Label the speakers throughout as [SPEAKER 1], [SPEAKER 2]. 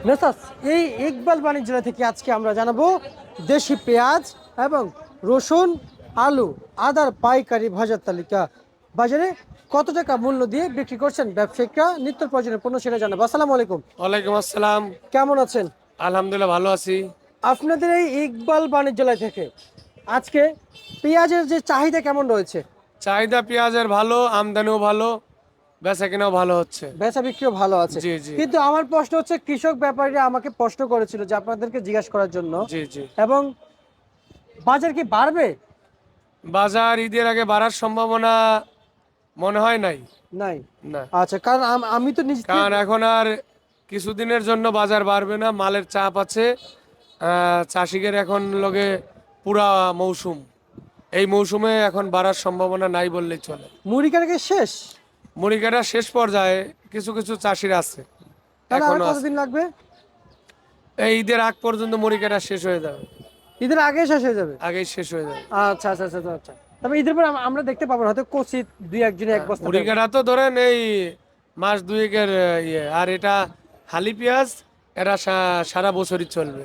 [SPEAKER 1] Messrs এই ইকবাল বাণিজ্যালয় থেকে আজকে আমরা জানাবো দেশি পেঁয়াজ এবং রসুন, আলু, আদার পাইকারি বাজার তালিকা। বাজারে কত টাকা মূল্য দিয়ে বিক্রি করছেন ব্যবসায়িকরা, নিত্য প্রয়োজনীয় পণ্য সেটা জানাবো। আসসালামু আলাইকুম,
[SPEAKER 2] ওয়ালাইকুম আসসালাম।
[SPEAKER 1] কেমন আছেন?
[SPEAKER 2] আলহামদুলিল্লাহ ভালো আছি।
[SPEAKER 1] আপনাদের এই ইকবাল বাণিজ্যালয় থেকে আজকে পেঁয়াজের যে চাহিদা কেমন রয়েছে?
[SPEAKER 2] চাহিদা পেঁয়াজের ভালো, আমদানিও ভালো, বেচা কেনাও ভালো হচ্ছে।
[SPEAKER 1] বেচা বিক্রিও ভালো আছে,
[SPEAKER 2] জি জি
[SPEAKER 1] কিন্তু আমার প্রশ্ন হচ্ছে কৃষক ব্যাপারীরা আমাকে প্রশ্ন করেছিল যে আপনাদেরকে জিজ্ঞাসা করার জন্য,
[SPEAKER 2] জি জি
[SPEAKER 1] এবং বাজার কি বাড়বে?
[SPEAKER 2] বাজার ঈদের আগে বাড়ার সম্ভাবনা মনে হয় নাই।
[SPEAKER 1] নাই।
[SPEAKER 2] না,
[SPEAKER 1] আচ্ছা, কারণ আমি তো নিজ
[SPEAKER 2] কারণ এখন আর কিছুদিনের জন্য বাজার বাড়বে না, মালের চাপ আছে। চাষিদের এখন লগে পুরা মৌসুম, এই মৌসুমে এখন বাড়ার সম্ভাবনা নাই বললেই চলে।
[SPEAKER 1] মুড়ি কাটাকে শেষ,
[SPEAKER 2] মুড়ি কাটা শেষ পর্যায়ে, কিছু কিছু চাষির আছে,
[SPEAKER 1] তাহলে আর
[SPEAKER 2] এখনো আছে।
[SPEAKER 1] কতদিন লাগবে?
[SPEAKER 2] এই ঈদের আগ পর্যন্ত মুড়ি কাটা শেষ হয়ে যাবে,
[SPEAKER 1] ঈদের আগে শেষ হয়ে যাবে?
[SPEAKER 2] আগেই শেষ হয়ে যাবে।
[SPEAKER 1] আচ্ছা আচ্ছা আচ্ছা আচ্ছা। তবে ঈদের পর আমরা দেখতে পাবো না, হয়তো কোচি দুই একজনে এক বস্তা
[SPEAKER 2] মুড়ি
[SPEAKER 1] পাবো।
[SPEAKER 2] কাটা তো ধরেন এই মাস দুয়েকের ইয়ে, আর এটা হালি পেঁয়াজ, এটা সারা বছরই চলবে।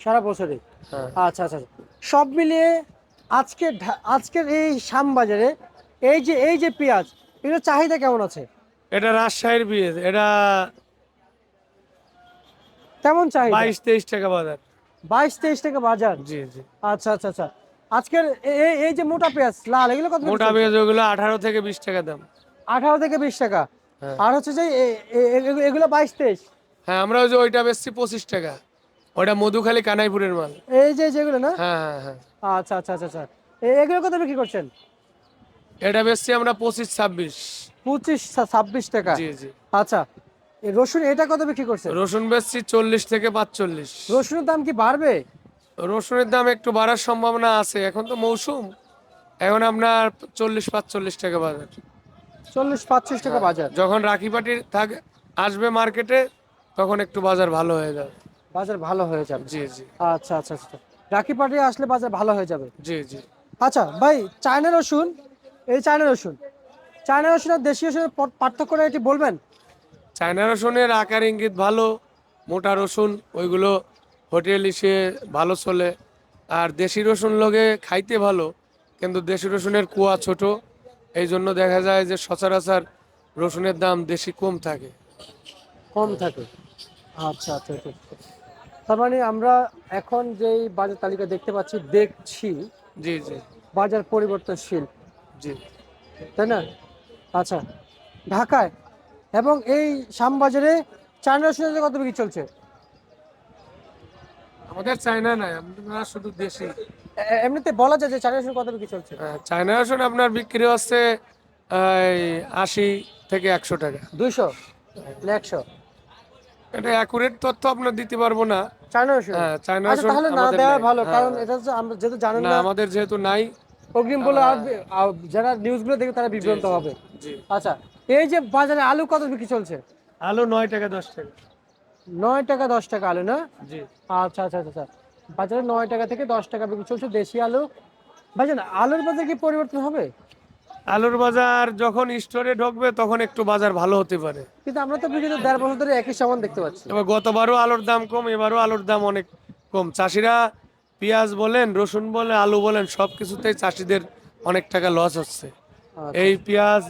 [SPEAKER 1] সারা বছরে?
[SPEAKER 2] হ্যাঁ,
[SPEAKER 1] আচ্ছা আচ্ছা আচ্ছা। সব মিলিয়ে আজকের এই শ্যামবাজারে এই যে পেঁয়াজ, এগুলোর চাহিদা কেমন আছে?
[SPEAKER 2] এটা রাজশাহীর পেঁয়াজ, এটা
[SPEAKER 1] কেমন চাহিদা?
[SPEAKER 2] 22-23 টাকা বাজার।
[SPEAKER 1] 22-23 টাকা বাজার?
[SPEAKER 2] জি জি।
[SPEAKER 1] আচ্ছা আচ্ছা আচ্ছা। আজকের এই যে মোটা পেঁয়াজ লাল, এগুলো কত করে
[SPEAKER 2] মোটা
[SPEAKER 1] চলছে?
[SPEAKER 2] পেঁয়াজ ওগুলো 18 থেকে 20 টাকা দাম।
[SPEAKER 1] 18 থেকে 20 টাকা।
[SPEAKER 2] হ্যাঁ
[SPEAKER 1] আর হচ্ছে যে এগুলো 22-23?
[SPEAKER 2] হ্যাঁ, আমরা ওই যে ওইটা বেচছি 25 টাকা, ওটা মধুখালী কানাইপুরের মাল।
[SPEAKER 1] এই যে যেগুলো না?
[SPEAKER 2] হ্যাঁ হ্যাঁ হ্যাঁ,
[SPEAKER 1] আচ্ছা আচ্ছা আচ্ছা আচ্ছা। এগুলো কত বিক্রি করছেন?
[SPEAKER 2] এটা বেচছি আমরা 25-26।
[SPEAKER 1] 25-26 টাকা?
[SPEAKER 2] জি জি।
[SPEAKER 1] আচ্ছা, এই রসুন এটা কত বিক্রি করছেন?
[SPEAKER 2] রসুন বেচছি 40 থেকে 45।
[SPEAKER 1] রসুনের দাম কি বাড়বে?
[SPEAKER 2] রসুনের দাম একটু বাড়ার সম্ভাবনা আছে, এখন তো মৌসুম। এখন আপনার 40-45 টাকা বাজার।
[SPEAKER 1] 40-45 টাকা বাজার?
[SPEAKER 2] যখন রাখি পাটি থাকে আসবে মার্কেটে, তখন একটু বাজার ভালো হয়ে যাবে।
[SPEAKER 1] বাজার ভালো হয়ে যাবে?
[SPEAKER 2] জি জি
[SPEAKER 1] আচ্ছা আচ্ছা আচ্ছা। রাখি পাঠিয়ে আসলে বাজার ভালো হয়ে যাবে।
[SPEAKER 2] জি জি।
[SPEAKER 1] আচ্ছা ভাই, চায়না রসুন, এই চায়না রসুন আর দেশি রসুনের পার্থক্যটা এটি বলবেন?
[SPEAKER 2] চায়না রসুনের আকার ইঙ্গিত ভালো, মোটা রসুন ওইগুলো হোটেল ইসে ভালো চলে। আর দেশি রসুন লগে খাইতে ভালো, কিন্তু দেশি রসুনের কুয়া ছোট, এই জন্য দেখা যায় যে সচরাচর রসুনের দাম দেশি কম থাকে।
[SPEAKER 1] কম থাকে? আচ্ছা আচ্ছা আচ্ছা আচ্ছা। তার মানে আমরা এখন যেই বাজার তালিকা দেখছি,
[SPEAKER 2] জি জি
[SPEAKER 1] বাজার পরিবর্তনশীল,
[SPEAKER 2] জি।
[SPEAKER 1] তাই না? আচ্ছা, ঢাকায় এবং এই শ্যামবাজারে চায়না রসুনের কত বিক্রি চলছে?
[SPEAKER 2] আমাদের চায়না নাই, আমরা শুধু দেশি।
[SPEAKER 1] এমনিতে বলা যায় যে চায়না রসুন কত বিক্রি চলছে?
[SPEAKER 2] চায়না রসুন আপনার বিক্রি হচ্ছে এই 80 থেকে 100 টাকা।
[SPEAKER 1] 200 না 100?
[SPEAKER 2] এটা অ্যাকুরেট তথ্য আপনার দিতে পারবো না।
[SPEAKER 1] চায়না রসুন?
[SPEAKER 2] চায়না
[SPEAKER 1] আচ্ছা,
[SPEAKER 2] রসুন
[SPEAKER 1] তাহলে না
[SPEAKER 2] আমাদের
[SPEAKER 1] দেওয়া
[SPEAKER 2] নাই।
[SPEAKER 1] ভালো,
[SPEAKER 2] হ্যাঁ,
[SPEAKER 1] কারণ এটা হচ্ছে আমরা যেহেতু জানেন
[SPEAKER 2] না
[SPEAKER 1] না,
[SPEAKER 2] আমাদের যেহেতু নাই।
[SPEAKER 1] অগ্রিম বলে আর যারা নিউজগুলো দেখবে তারা
[SPEAKER 2] জি
[SPEAKER 1] বিভ্রান্ত
[SPEAKER 2] জি
[SPEAKER 1] হবে।
[SPEAKER 2] জি।
[SPEAKER 1] আচ্ছা, এই যে বাজারে আলু কত বিক্রি চলছে?
[SPEAKER 2] আলু 9 টাকা 10 টাকা।
[SPEAKER 1] 9 টাকা 10 টাকা আলু না?
[SPEAKER 2] জি।
[SPEAKER 1] আচ্ছা আচ্ছা আচ্ছা আচ্ছা। বাজারে 9 টাকা থেকে 10 টাকা বিক্রি চলছে দেশি আলু। ভাইজান, আলুর বাজার কি পরিবর্তন হবে?
[SPEAKER 2] আলুর বাজার যখন স্টোরে ঢুকবে তখন একটু বাজার ভালো হতে পারে।
[SPEAKER 1] কিন্তু আমরা তো বিগত 1.5 বছর ধরে একই সমান দেখতে পাচ্ছি।
[SPEAKER 2] এবার গতবারও আলুর দাম কম, এবারও আলুর দাম অনেক কম। চাষিরা পেঁয়াজ বলেন, রসুন বলেন, আলু বলেন, সব কিছুতেই চাষিদের অনেক টাকা লস হচ্ছে।
[SPEAKER 1] আচ্ছা
[SPEAKER 2] এই পেঁয়াজ,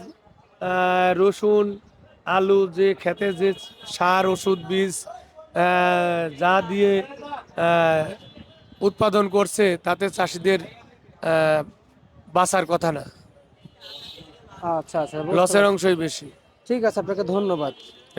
[SPEAKER 2] রসুন, আলু যে খেতে যে সার ওষুধ বীজ যা দিয়ে আহ, উৎপাদন করছে, তাতে চাষিদের বাঁচার কথা না,
[SPEAKER 1] আচ্ছা আচ্ছা, বুঝতে
[SPEAKER 2] লসের
[SPEAKER 1] পারছি।
[SPEAKER 2] অংশই বেশি।
[SPEAKER 1] ঠিক আছে, আপনাকে ধন্যবাদ।